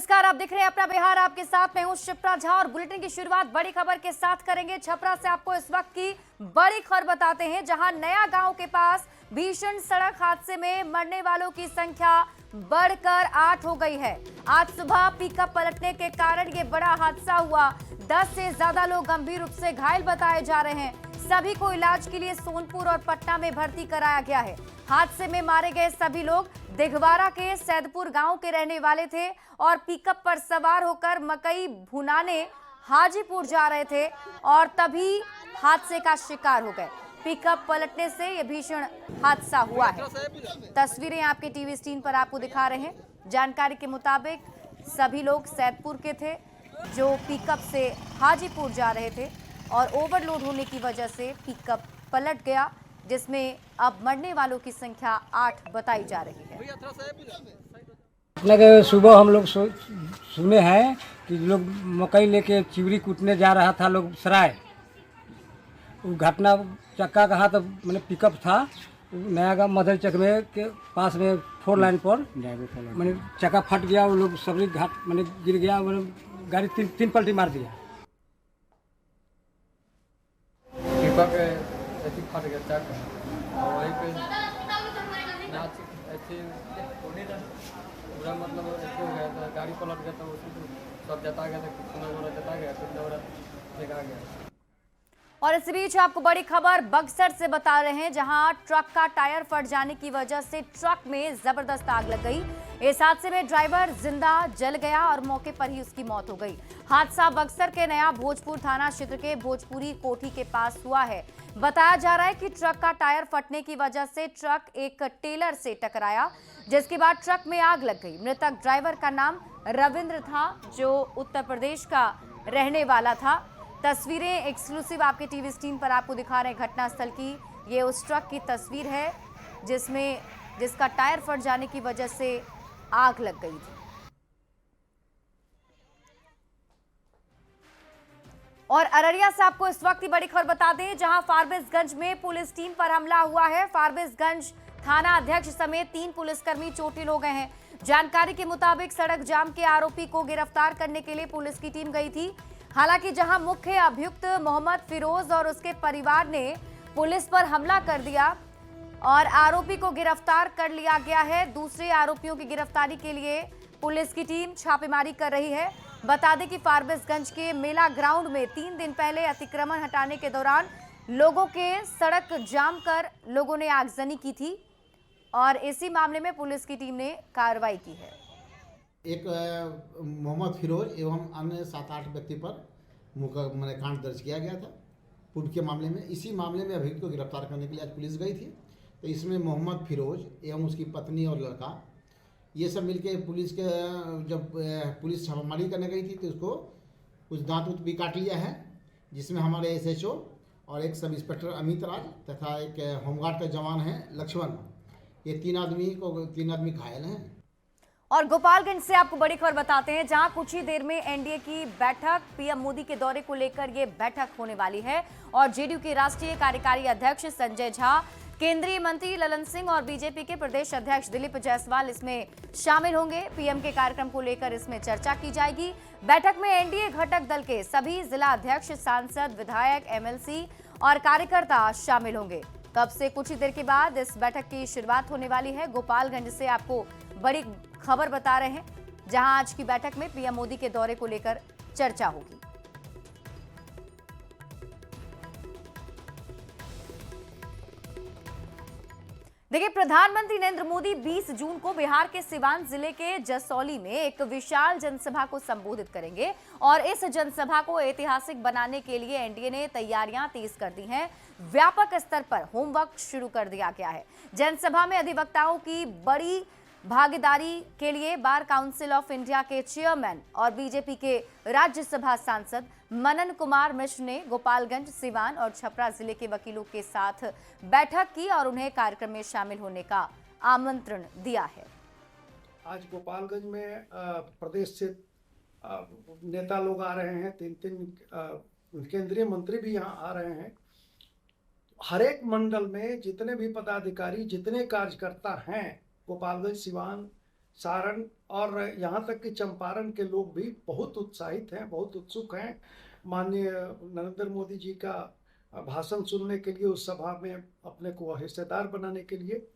नमस्कार, आप देख रहे हैं अपना बिहार। आपके साथ मैं हूं शिप्रा झा और बुलेटिन की शुरुआत बड़ी खबर के साथ करेंगे। छपरा से आपको इस वक्त की बड़ी खबर बताते हैं, जहां नया गांव के पास भीषण सड़क हादसे में मरने वालों की संख्या बढ़कर 8 हो गई है। आज सुबह पिकअप पलटने के कारण ये बड़ा हादसा हुआ। 10 से ज्यादा लोग गंभीर रूप से घायल बताए जा रहे हैं। सभी को इलाज के लिए सोनपुर और पटना में भर्ती कराया गया है। हादसे में मारे गए सभी लोग दिघवारा के सैदपुर गांव के रहने वाले थे और पिकअप पर सवार होकर मकई भुनाने हाजीपुर जा रहे थे और तभी हादसे का शिकार हो गए। पिकअप पलटने से यह भीषण हादसा हुआ है। तस्वीरें आपके टीवी स्क्रीन पर आपको दिखा रहे हैं। जानकारी के मुताबिक सभी लोग सैदपुर के थे जो पिकअप से हाजीपुर जा रहे थे और ओवरलोड होने की वजह से पिकअप पलट गया, जिसमें अब मरने वालों की संख्या 8 बताई जा रही है। सुबह हम लोग सुने हैं कि लोग मकई लेके चिवड़ी कूटने जा रहा था लोग सराय। वो घटना चक्का कहा तो मैंने पिकअप था नया गाँव मदर चक में के पास में 4 लाइन पर मैंने चक्का फट गया। वो लोग सभी घाट मैंने गिर गया। मैंने गाड़ी तीन पलटी मार दिया। पिकअप ऐसी फट गया चक्का और वहीं पे नाच ऐसे पूरा मतलब ऐसे हो गया था। गाड़ी पलट गया था, उसमें सब जता गया था, कितना जता गया, कितना फेंका गया। और इस बीच आपको बड़ी खबर बक्सर से बता रहे हैं, जहां ट्रक का टायर फट जाने की वजह से ट्रक में जबरदस्त आग लग गई। इस हादसे में ड्राइवर जिंदा जल गया और मौके पर ही उसकी मौत हो गई। हादसा बक्सर के नया भोजपुर थाना क्षेत्र के भोजपुरी कोठी के पास हुआ है। बताया जा रहा है कि ट्रक का टायर फटने की वजह से ट्रक एक टेलर से टकराया, जिसके बाद ट्रक में आग लग गई। मृतक ड्राइवर का नाम रविंद्र था, जो उत्तर प्रदेश का रहने वाला था। तस्वीरें एक्सक्लूसिव आपके टीवी स्क्रीन पर आपको दिखा रहे हैं घटनास्थल की। ये उस ट्रक की तस्वीर है जिसका टायर फट जाने की वजह से आग लग गई थी। और अररिया से आपको इस वक्त की बड़ी खबर बता दें, जहां फारबिसगंज में पुलिस टीम पर हमला हुआ है। फारबिसगंज थाना अध्यक्ष समेत 3 पुलिसकर्मी चोटिल हो गए हैं। जानकारी के मुताबिक सड़क जाम के आरोपी को गिरफ्तार करने के लिए पुलिस की टीम गई थी। हालांकि जहां मुख्य अभियुक्त मोहम्मद फिरोज और उसके परिवार ने पुलिस पर हमला कर दिया और आरोपी को गिरफ्तार कर लिया गया है। दूसरे आरोपियों की गिरफ्तारी के लिए पुलिस की टीम छापेमारी कर रही है। बता दें कि फारबिसगंज के मेला ग्राउंड में 3 दिन पहले अतिक्रमण हटाने के दौरान लोगों के सड़क जाम कर लोगों ने आगजनी की थी और इसी मामले में पुलिस की टीम ने कार्रवाई की है। एक मोहम्मद फिरोज एवं अन्य 7-8 व्यक्ति पर मुकदमा कांड दर्ज किया गया था पूर्व के मामले में। इसी मामले में अभियुक्त को गिरफ्तार करने के लिए आज पुलिस गई थी। तो इसमें मोहम्मद फिरोज एवं उसकी पत्नी और लड़का ये सब मिलके पुलिस के जब पुलिस छापामारी करने गई थी तो उसको कुछ दांत उत भी काट लिया है, जिसमें हमारे SHO और एक सब इंस्पेक्टर अमित राज तथा एक होमगार्ड का जवान है लक्ष्मण, ये 3 आदमी घायल हैं। और गोपालगंज से आपको बड़ी खबर बताते हैं, जहां कुछ ही देर में एनडीए की बैठक, पीएम मोदी के दौरे को लेकर ये बैठक होने वाली है और जेडीयू के राष्ट्रीय कार्यकारी अध्यक्ष संजय झा, केंद्रीय मंत्री ललन सिंह और बीजेपी के प्रदेश अध्यक्ष दिलीप जायसवाल इसमें शामिल होंगे। पीएम के कार्यक्रम को लेकर इसमें चर्चा की जाएगी। बैठक में एनडीए घटक दल के सभी जिला अध्यक्ष, सांसद, विधायक, MLC और कार्यकर्ता शामिल होंगे। तब से कुछ ही देर के बाद इस बैठक की शुरुआत होने वाली है। गोपालगंज से आपको बड़ी खबर बता रहे हैं, जहां आज की बैठक में पीएम मोदी के दौरे को लेकर चर्चा होगी। देखिए, प्रधानमंत्री नरेंद्र मोदी 20 जून को बिहार के सिवान जिले के जसौली में एक विशाल जनसभा को संबोधित करेंगे और इस जनसभा को ऐतिहासिक बनाने के लिए एनडीए ने तैयारियां तेज कर दी हैं। व्यापक स्तर पर होमवर्क शुरू कर दिया गया है। जनसभा में अधिवक्ताओं की बड़ी भागीदारी के लिए बार काउंसिल ऑफ इंडिया के चेयरमैन और बीजेपी के राज्यसभा सांसद मनन कुमार मिश्र ने गोपालगंज, सिवान और छपरा जिले के वकीलों के साथ बैठक की और उन्हें कार्यक्रम में शामिल होने का आमंत्रण दिया है। आज गोपालगंज में प्रदेश से नेता लोग आ रहे हैं, 3 केंद्रीय मंत्री भी यहाँ आ रहे हैं। हर एक मंडल में जितने भी पदाधिकारी, जितने कार्यकर्ता हैं गोपालगंज, सिवान, सारण और यहाँ तक कि चंपारण के लोग भी बहुत उत्साहित हैं, बहुत उत्सुक हैं माननीय नरेंद्र मोदी जी का भाषण सुनने के लिए, उस सभा में अपने को हिस्सेदार बनाने के लिए।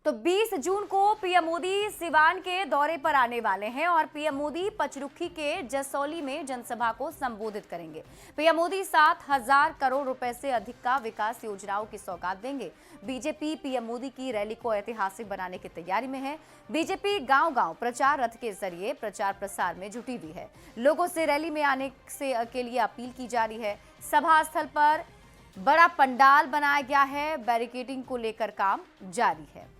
तो 20 जून को पीएम मोदी सिवान के दौरे पर आने वाले हैं और पीएम मोदी पचरुखी के जसौली में जनसभा को संबोधित करेंगे। पीएम मोदी 7,000 करोड़ रुपए से अधिक का विकास योजनाओं की सौगात देंगे। बीजेपी पीएम मोदी की रैली को ऐतिहासिक बनाने की तैयारी में है। बीजेपी गांव-गांव प्रचार रथ के जरिए प्रचार प्रसार में जुटी हुई है। लोगों से रैली में आने के लिए अपील की जा रही है। सभा स्थल पर बड़ा पंडाल बनाया गया है। बैरिकेडिंग को लेकर काम जारी है।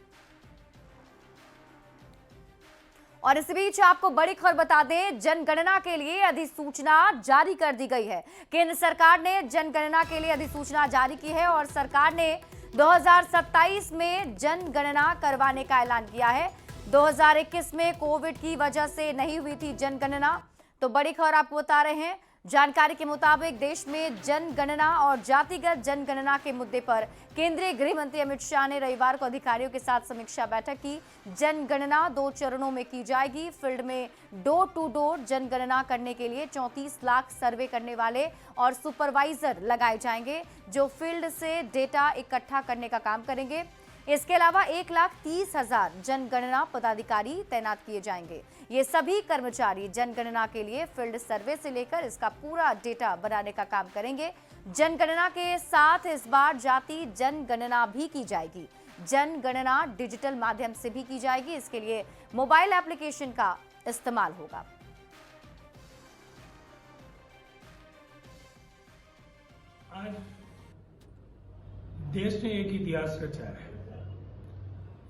और इस बीच आपको बड़ी खबर बता दें, जनगणना के लिए अधिसूचना जारी कर दी गई है। केंद्र सरकार ने जनगणना के लिए अधिसूचना जारी की है और सरकार ने 2027 में जनगणना करवाने का ऐलान किया है। 2021 में कोविड की वजह से नहीं हुई थी जनगणना। तो बड़ी खबर आपको बता रहे हैं। जानकारी के मुताबिक देश में जनगणना और जातिगत जनगणना के मुद्दे पर केंद्रीय गृह मंत्री अमित शाह ने रविवार को अधिकारियों के साथ समीक्षा बैठक की। जनगणना 2 चरणों में की जाएगी। फील्ड में डोर टू डोर जनगणना करने के लिए 34 लाख सर्वे करने वाले और सुपरवाइजर लगाए जाएंगे, जो फील्ड से डेटा इकट्ठा करने का काम करेंगे। इसके अलावा 1,30,000 जनगणना पदाधिकारी तैनात किए जाएंगे। ये सभी कर्मचारी जनगणना के लिए फील्ड सर्वे से लेकर इसका पूरा डेटा बनाने का काम करेंगे। जनगणना के साथ इस बार जाति जनगणना भी की जाएगी। जनगणना डिजिटल माध्यम से भी की जाएगी। इसके लिए मोबाइल एप्लीकेशन का इस्तेमाल होगा। आज देश ने एक इतिहास रचा है।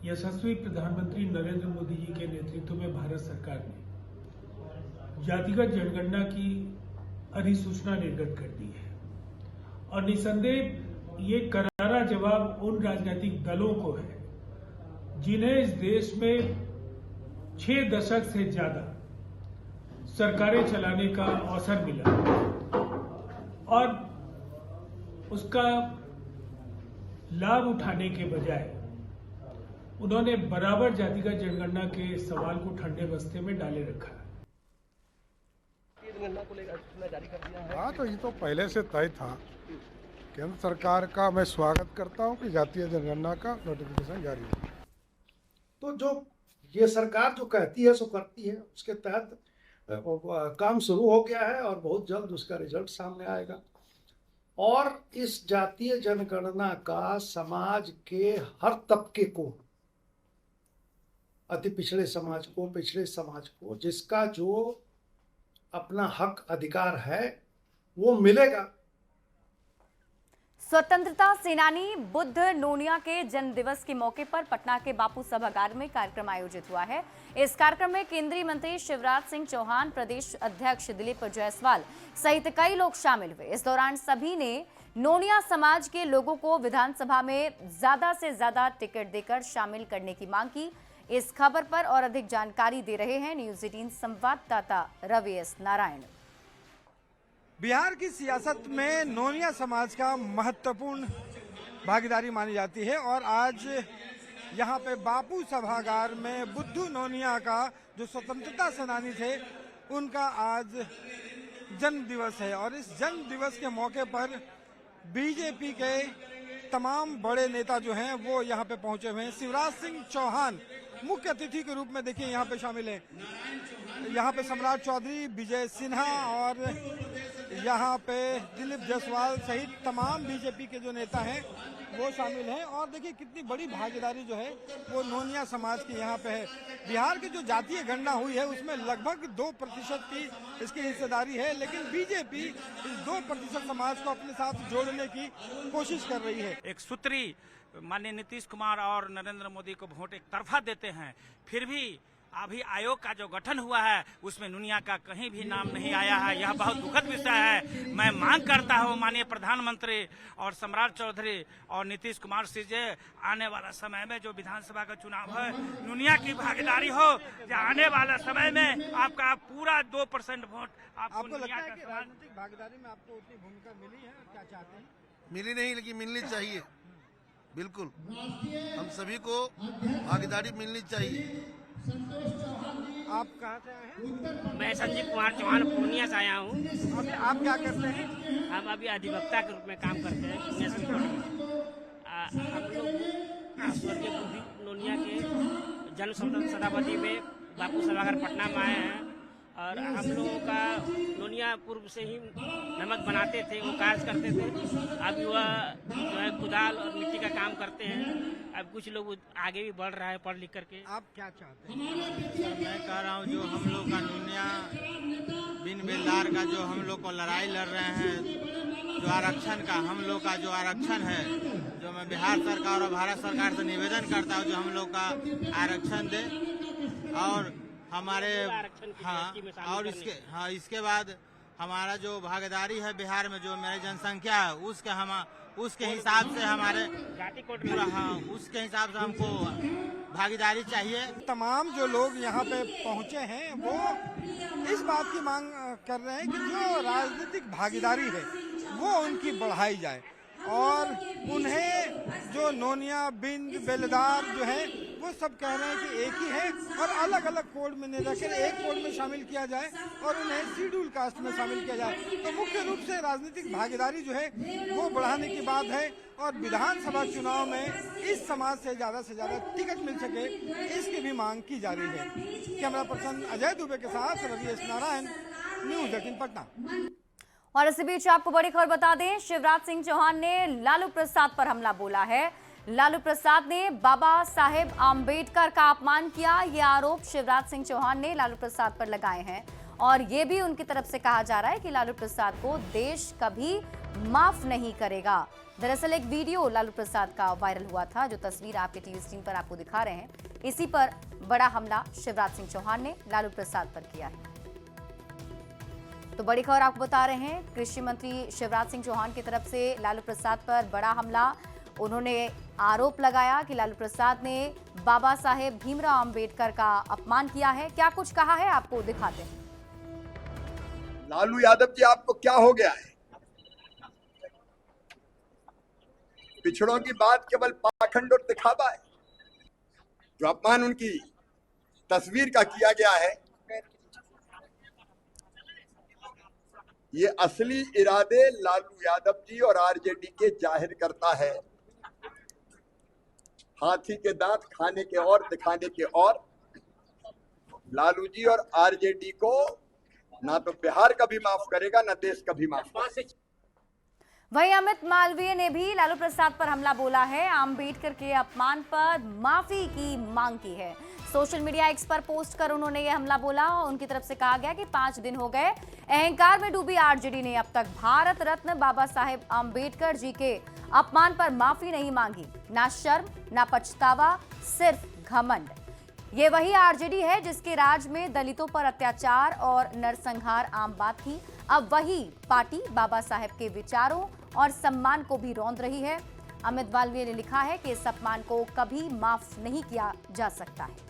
यशस्वी प्रधानमंत्री नरेंद्र मोदी जी के नेतृत्व में भारत सरकार ने जातिगत जनगणना की अधिसूचना निर्गत कर दी है और निसंदेह ये करारा जवाब उन राजनीतिक दलों को है जिन्हें इस देश में 6 दशक से ज्यादा सरकारें चलाने का अवसर मिला और उसका लाभ उठाने के बजाय उन्होंने बराबर जातिगत जनगणना के सवाल को ठंडे बस्ते में डाले रखा है। हाँ, तो ये तो पहले से तय था। केंद्र सरकार का मैं स्वागत करता हूँ कि जातीय जनगणना का नोटिफिकेशन जारी है। तो जो ये सरकार जो कहती है सो करती है, उसके तहत काम शुरू हो गया है और बहुत जल्द उसका रिजल्ट सामने आएगा। और इस जातीय जनगणना का समाज के हर तबके को, अति पिछड़े समाज को, पिछड़े समाज को, जिसका जो अपना हक अधिकार है वो मिलेगा। स्वतंत्रता सेनानी बुद्ध नोनिया के जन्म दिवस के मौके पर पटना के बापू सभागार में कार्यक्रम आयोजित हुआ है। इस कार्यक्रम में केंद्रीय मंत्री शिवराज सिंह चौहान, प्रदेश अध्यक्ष दिलीप जायसवाल सहित कई लोग शामिल हुए। इस दौरान सभी ने नोनिया समाज के लोगों को विधानसभा में ज्यादा से ज्यादा टिकट देकर शामिल करने की मांग की। इस खबर पर और अधिक जानकारी दे रहे हैं न्यूज़ 18 संवाददाता रवि एस नारायण। बिहार की सियासत में नोनिया समाज का महत्वपूर्ण भागीदारी मानी जाती है और आज यहाँ पे बापू सभागार में बुद्धू नोनिया का जो स्वतंत्रता सेनानी थे उनका आज जन्म दिवस है और इस जन्म दिवस के मौके पर बीजेपी के तमाम बड़े नेता जो हैं वो यहाँ पे पहुंचे हुए हैं। शिवराज सिंह चौहान मुख्य अतिथि के रूप में देखिए यहाँ पे शामिल हैं। यहाँ पे सम्राट चौधरी, विजय सिन्हा और यहाँ पे दिलीप जायसवाल सहित तमाम बीजेपी के जो नेता हैं वो शामिल हैं और देखिए कितनी बड़ी भागीदारी जो है वो नोनिया समाज की यहाँ पे है। बिहार की जो जातीय गणना हुई है उसमें लगभग 2% की इसकी हिस्सेदारी है, लेकिन बीजेपी इस 2% समाज को अपने साथ जोड़ने की कोशिश कर रही है। एक सूत्री माननीय नीतीश कुमार और नरेंद्र मोदी को वोट एक तरफा देते हैं, फिर भी अभी आयोग का जो गठन हुआ है उसमें नोनिया का कहीं भी नाम नहीं आया है। यह बहुत दुखद विषय है। मैं मांग करता हूं माननीय प्रधानमंत्री और सम्राट चौधरी और नीतीश कुमार से जे आने वाला समय में जो विधानसभा का चुनाव है नोनिया की भागीदारी हो, आने वाला समय में आपका पूरा 2% वोट आपको लगता है कि राजनीतिक भागीदारी में आपको उतनी भूमिका मिली है? क्या चाहते हैं? मिली नहीं, लेकिन मिलनी चाहिए। बिल्कुल हम सभी को भागीदारी मिलनी चाहिए। आप कहाँ से आए हैं? मैं संजीव कुमार चौहान पूर्णिया से आया हूँ। आप क्या करते हैं? हम अभी अधिवक्ता के रूप में काम करते हैं पूर्णिया से कोर्ट में। हम लोग स्वर्गीय बुद्धू नोनिया के जन्म शताब्दी में बापू सभागार पटना में आए हैं और हम लोगों का नोनिया पूर्व से ही नमक बनाते थे, वो कार्य करते थे। अभी वह जो है कुदाल और मिट्टी का काम करते हैं। अब कुछ लोग आगे भी बढ़ रहा है पढ़ लिख करके। आप क्या चाहते हैं? मैं कह रहा हूँ जो हम लोग का नोनिया बिन बेलदार का जो हम लोग को लड़ाई लड़ रहे हैं, जो आरक्षण का हम लोग का जो आरक्षण है, जो मैं बिहार सरकार और भारत सरकार से निवेदन करता हूँ जो हम लोग का आरक्षण दे और हमारे और इसके बाद हमारा जो भागीदारी है बिहार में जो मेरी जनसंख्या है उसके हिसाब से हमारे उसके हिसाब से हमको भागीदारी चाहिए। तमाम जो लोग यहाँ पे पहुँचे हैं वो इस बात की मांग कर रहे हैं कि जो राजनीतिक भागीदारी है वो उनकी बढ़ाई जाए और उन्हें जो नोनिया बिंद बेलदार जो है वो सब कह रहे हैं कि एक ही है और अलग अलग कोड में नहीं रखकर एक कोड में शामिल किया जाए और उन्हें शेड्यूल कास्ट में शामिल किया जाए। तो मुख्य रूप से राजनीतिक भागीदारी जो है वो बढ़ाने की बात है और विधानसभा चुनाव में इस समाज से ज्यादा टिकट मिल सके इसकी भी मांग की जा रही है। कैमरा पर्सन अजय दुबे के साथ रवि एस नारायण, न्यूज़ 18 पटना। और इसी बीच आपको बड़ी खबर बता दें, शिवराज सिंह चौहान ने लालू प्रसाद पर हमला बोला है। लालू प्रसाद ने बाबा साहेब आम्बेडकर का अपमान किया, ये आरोप शिवराज सिंह चौहान ने लालू प्रसाद पर लगाए हैं और ये भी उनकी तरफ से कहा जा रहा है कि लालू प्रसाद को देश कभी माफ नहीं करेगा। दरअसल एक वीडियो लालू प्रसाद का वायरल हुआ था, जो तस्वीर आपके टीवी स्क्रीन पर आपको दिखा रहे हैं। इसी पर बड़ा हमला शिवराज सिंह चौहान ने लालू प्रसाद पर किया है। तो बड़ी खबर आपको बता रहे हैं, कृषि मंत्री शिवराज सिंह चौहान की तरफ से लालू प्रसाद पर बड़ा हमला। उन्होंने आरोप लगाया कि लालू प्रसाद ने बाबा साहेब भीमराव अंबेडकर का अपमान किया है। क्या कुछ कहा है आपको दिखाते हैं। लालू यादव जी, आपको क्या हो गया है? पिछड़ों की बात केवल पाखंड और दिखावा है। जो अपमान उनकी तस्वीर का किया गया है, ये असली इरादे लालू यादव जी और आरजेडी के जाहिर करता है। हाथी के दांत खाने के और दिखाने के और। लालू जी और आरजेडी को ना तो बिहार कभी माफ करेगा, ना देश कभी माफ करेगा। वहीं अमित मालवीय ने भी लालू प्रसाद पर हमला बोला है, आम्बेडकर के अपमान पर माफी की मांग की है। सोशल मीडिया एक्स पर पोस्ट कर उन्होंने ये हमला बोला। उनकी तरफ से कहा गया कि 5 दिन हो गए अहंकार में डूबी आरजेडी ने अब तक भारत रत्न बाबा साहेब आम्बेडकर जी के अपमान पर माफी नहीं मांगी। ना शर्म, ना पछतावा, सिर्फ घमंड। ये वही आरजेडी है जिसके राज में दलितों पर अत्याचार और नरसंहार आम बात थी। अब वही पार्टी बाबा साहेब के विचारों और सम्मान को भी रौंद रही है। अमित मालवीय ने लिखा है कि इस अपमान को कभी माफ नहीं किया जा सकता है।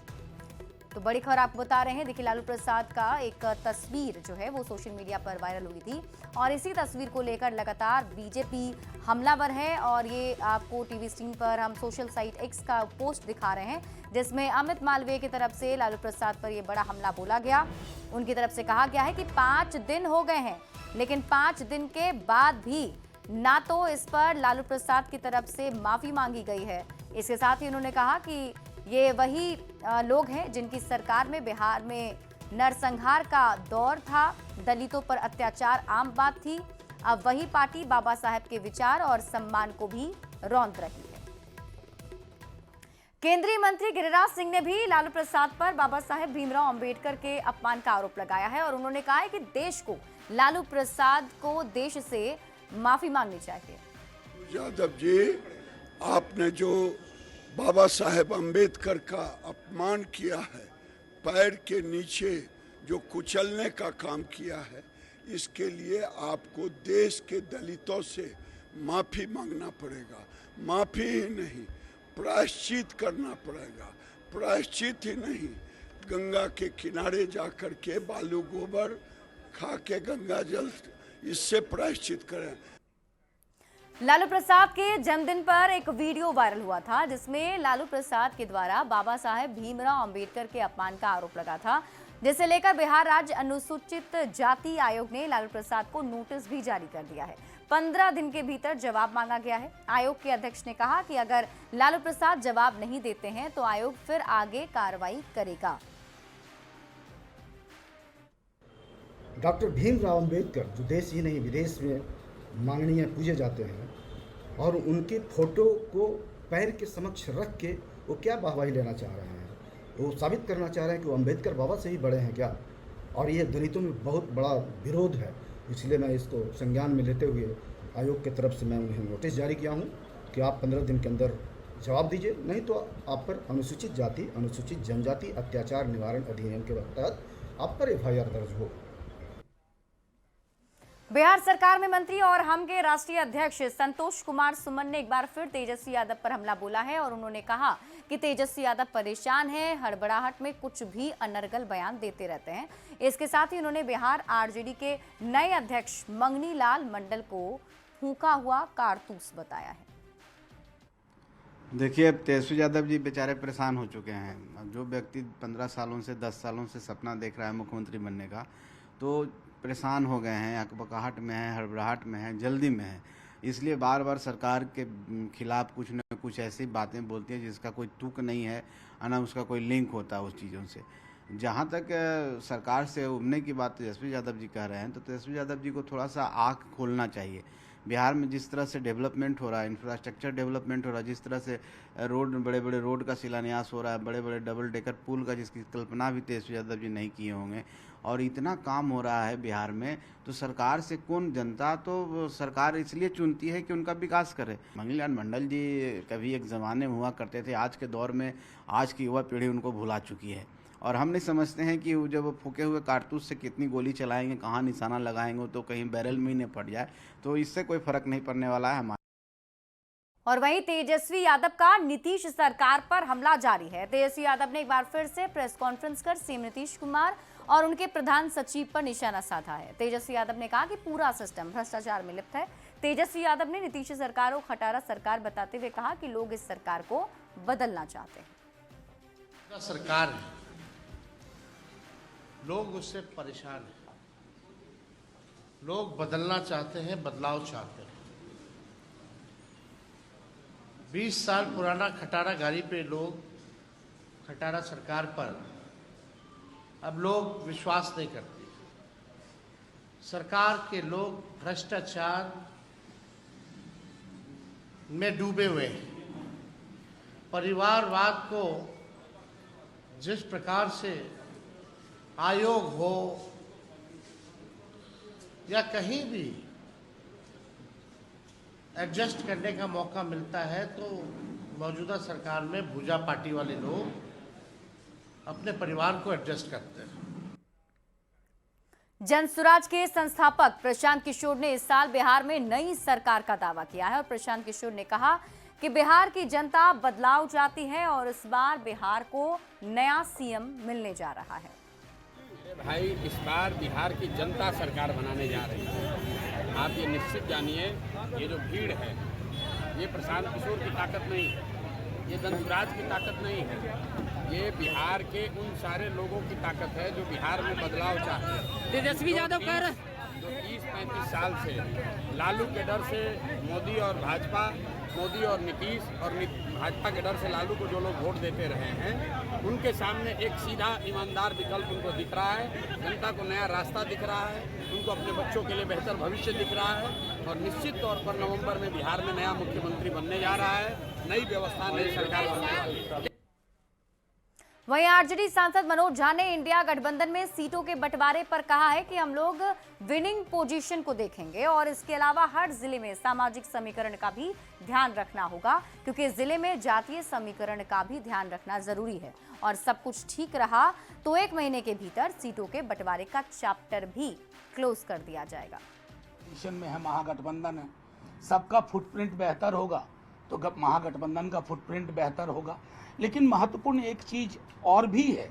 तो बड़ी खबर आपको बता रहे हैं, देखिए लालू प्रसाद का एक तस्वीर जो है वो सोशल मीडिया पर वायरल हुई थी और इसी तस्वीर को लेकर लगातार बीजेपी हमलावर है। और ये आपको टीवी स्क्रीन पर हम सोशल साइट एक्स का पोस्ट दिखा रहे हैं, जिसमें अमित मालवीय की तरफ से लालू प्रसाद पर ये बड़ा हमला बोला गया। उनकी तरफ से कहा गया है कि 5 दिन हो गए हैं, लेकिन 5 दिन के बाद भी ना तो इस पर लालू प्रसाद की तरफ से माफी मांगी गई है। इसके साथ ही उन्होंने कहा कि ये वही लोग हैं जिनकी सरकार में बिहार में नरसंहार का दौर था, दलितों पर अत्याचार आम बात थी। अब वही पार्टी बाबा साहेब के विचार और सम्मान को भी रौंद रही है। केंद्रीय मंत्री गिरिराज सिंह ने भी लालू प्रसाद पर बाबा साहेब भीमराव अंबेडकर के अपमान का आरोप लगाया है और उन्होंने कहा है कि देश को लालू प्रसाद को देश से माफी मांगनी चाहिए। यादव जी, आपने जो बाबा साहेब अंबेडकर का अपमान किया है, पैर के नीचे जो कुचलने का काम किया है, इसके लिए आपको देश के दलितों से माफी मांगना पड़ेगा। माफी ही नहीं, प्रायश्चित करना पड़ेगा। प्रायश्चित ही नहीं, गंगा के किनारे जाकर के बालू गोबर खा के गंगा जल, इससे प्रायश्चित करें। लालू प्रसाद के जन्मदिन पर एक वीडियो वायरल हुआ था जिसमें लालू प्रसाद के द्वारा बाबा साहेब भीमराव अंबेडकर के अपमान का आरोप लगा था, जिसे लेकर बिहार राज्य अनुसूचित जाति आयोग ने लालू प्रसाद को नोटिस भी जारी कर दिया है। 15 दिन के भीतर जवाब मांगा गया है। आयोग के अध्यक्ष ने कहा कि अगर लालू प्रसाद जवाब नहीं देते हैं तो आयोग फिर आगे कार्रवाई करेगा। डॉक्टर भीमराव अंबेडकर जो देश ही नहीं विदेश में माननीय पूजे जाते हैं और उनके फोटो को पैर के समक्ष रख के वो क्या वाहवाही लेना चाह रहे हैं? वो साबित करना चाह रहे हैं कि वो अंबेडकर बाबा से ही बड़े हैं क्या? और ये दलितों में बहुत बड़ा विरोध है। इसलिए मैं इसको संज्ञान में लेते हुए आयोग की तरफ से मैं उन्हें नोटिस जारी किया हूँ कि आप 15 दिन के अंदर जवाब दीजिए, नहीं तो आप पर अनुसूचित जाति अनुसूचित जनजाति अत्याचार निवारण अधिनियम के तहत आप पर FIR दर्ज हो। बिहार सरकार में मंत्री और हम के राष्ट्रीय अध्यक्ष संतोष कुमार सुमन ने एक बार फिर तेजस्वी यादव पर हमला बोला है और उन्होंने कहा कि तेजस्वी यादव परेशान है, हड़बड़ाहट में कुछ भी अनर्गल बयान देते रहते हैं। इसके साथ ही उन्होंने बिहार RJD के नए अध्यक्ष मंगनी लाल मंडल को फूंका हुआ कारतूस बताया है। देखिए, अब तेजस्वी यादव जी बेचारे परेशान हो चुके हैं। अब जो व्यक्ति 15 सालों से 10 सालों से सपना देख रहा है मुख्यमंत्री बनने का, तो परेशान हो गए हैं, अकबकाहट में है, हड़बड़ाहट में है, जल्दी में है। इसलिए बार बार सरकार के खिलाफ कुछ न कुछ ऐसी बातें बोलती हैं जिसका कोई तुक नहीं है, ना उसका कोई लिंक होता है उस चीज़ों से। जहाँ तक सरकार से उबरने की बात तेजस्वी यादव जी कह रहे हैं, तो तेजस्वी यादव जी को थोड़ा सा आँख खोलना चाहिए। बिहार में जिस तरह से डेवलपमेंट हो रहा है, इंफ्रास्ट्रक्चर डेवलपमेंट हो रहा है, जिस तरह से रोड, बड़े बड़े रोड का शिलान्यास हो रहा है, बड़े बड़े डबल डेकर पुल का जिसकी कल्पना भी तेजस्वी यादव जी नहीं किए होंगे, और इतना काम हो रहा है बिहार में, तो सरकार से कौन, जनता तो सरकार इसलिए चुनती है कि उनका विकास करे। मंगनी लाल मंडल जी कभी एक ज़माने में हुआ करते थे, आज के दौर में आज की युवा पीढ़ी उनको भुला चुकी है। और हम नहीं समझते हैं कि वो जब फूके हुए कारतूस से कितनी गोली चलाएंगे, कहाँ निशाना लगाएंगे, तो कहीं बैरल में ही न फट जाए, तो इससे कोई फर्क नहीं पड़ने वाला है हमारे। और वहीं तेजस्वी यादव का नीतीश सरकार पर हमला जारी है। तेजस्वी यादव ने एक बार फिर से प्रेस कॉन्फ्रेंस कर सीएम नीतीश कुमार और उनके प्रधान सचिव पर निशाना साधा है। तेजस्वी यादव ने कहा कि पूरा सिस्टम भ्रष्टाचार में लिप्त है। तेजस्वी यादव ने नीतीश सरकार को खटारा सरकार बताते हुए कहा कि लोग इस सरकार को बदलना चाहते हैं। सरकार है, लोग उससे परेशान हैं, लोग बदलना चाहते हैं, बदलाव चाहते हैं। 20 साल पुराना खटारा गाड़ी पे लोग, खटारा सरकार पर अब लोग विश्वास नहीं करते। सरकार के लोग भ्रष्टाचार में डूबे हुए हैं। परिवारवाद को जिस प्रकार से आयोग हो या कहीं भी एडजस्ट करने का मौका मिलता है, तो मौजूदा सरकार में भूजा पार्टी वाले लोग अपने परिवार को एडजस्ट करते हैं। जनसुराज के संस्थापक प्रशांत किशोर ने इस साल बिहार में नई सरकार का दावा किया है और प्रशांत किशोर ने कहा कि बिहार की जनता बदलाव चाहती है और इस बार बिहार को नया सीएम मिलने जा रहा है। भाई, इस बार बिहार की जनता सरकार बनाने जा रही है। आप ये निश्चित जानिए, ये जो भीड़ है, ये प्रशांत किशोर की ताकत नहीं है, ये जनसुराज की ताकत नहीं है, ये बिहार के उन सारे लोगों की ताकत है जो बिहार में बदलाव चाहते हैं। तेजस्वी यादव कह रहे हैं जो 30-35 साल से लालू के डर से मोदी और भाजपा, मोदी और नीतीश और भाजपा के डर से लालू को जो लोग वोट देते रहे हैं, उनके सामने एक सीधा ईमानदार विकल्प उनको दिख रहा है। जनता को नया रास्ता दिख रहा है, उनको अपने बच्चों के लिए बेहतर भविष्य दिख रहा है और निश्चित तौर पर नवंबर में बिहार में नया मुख्यमंत्री बनने जा रहा है, नई व्यवस्था, नई सरकार बनने वाली है। वहीं आरजेडी सांसद मनोज झा ने इंडिया गठबंधन में सीटों के बंटवारे पर कहा है कि हम लोग विनिंग पोजीशन को देखेंगे और इसके अलावा हर जिले में सामाजिक समीकरण का भी ध्यान रखना होगा, क्योंकि जिले में जातीय समीकरण का भी ध्यान रखना जरूरी है और सब कुछ ठीक रहा तो 1 महीने के भीतर सीटों के बंटवारे का चैप्टर भी क्लोज कर दिया जाएगा। में है महागठबंधन है, सबका फुटप्रिंट बेहतर होगा तो महागठबंधन का फुटप्रिंट बेहतर होगा। लेकिन महत्वपूर्ण एक चीज और भी है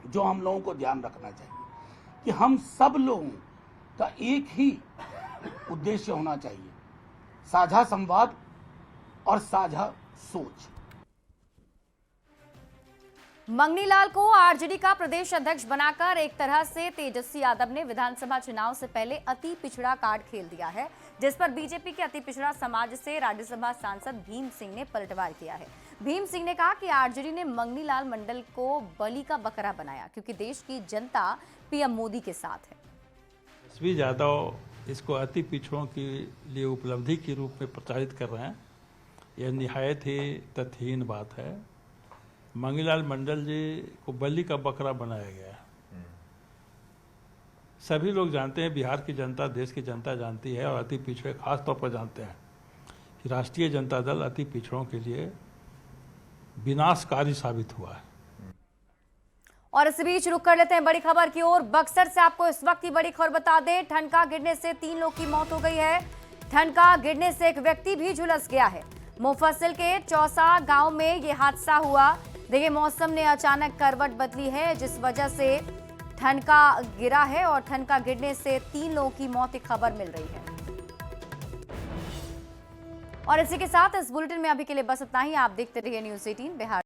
जो हम लोगों को ध्यान रखना चाहिए कि हम सब लोगों का एक ही उद्देश्य होना चाहिए। साझा संवाद और साझा सोच। मंगनीलाल को आरजेडी का प्रदेश अध्यक्ष बनाकर एक तरह से तेजस्वी यादव ने विधानसभा चुनाव से पहले अति पिछड़ा कार्ड खेल दिया है, जिस पर बीजेपी के अति पिछड़ा समाज से राज्यसभा सांसद भीम सिंह ने पलटवार किया है। भीम सिंह ने कहा कि आरजेडी ने मंगनीलाल मंडल को बलि का बकरा बनाया क्योंकि देश की जनता पीएम मोदी के साथ है। तेजस्वी यादव इसको अति पिछड़ों के लिए उपलब्धि के रूप में प्रचारित कर रहे हैं। यह निहायत ही तथ्यहीन बात है। मंगनीलाल मंडल जी को बलि का बकरा बनाया गया। सभी लोग जानते हैं, बिहार की जनता, देश की जनता जानती है और अति पिछड़े खास तौर पर जानते हैं कि राष्ट्रीय जनता दल अति पिछड़ों के लिए विनाशकारी साबित हुआ है। और इस बीच रुक कर लेते हैं बड़ी खबर की ओर। बक्सर से आपको इस वक्त की बड़ी खबर बता दें, ठनका गिरने से 3 लोग की मौत हो गई है। ठनका गिरने से एक व्यक्ति भी झुलस गया है। मुफस्सिल के चौसा गांव में ये हादसा हुआ। देखिए, मौसम ने अचानक करवट बदली है, जिस वजह से ठनका गिरा है और ठनका गिरने से 3 लोगों की मौत की खबर मिल रही है। और इसी के साथ इस बुलेटिन में अभी के लिए बस इतना ही। आप देखते रहिए न्यूज़ 18 बिहार।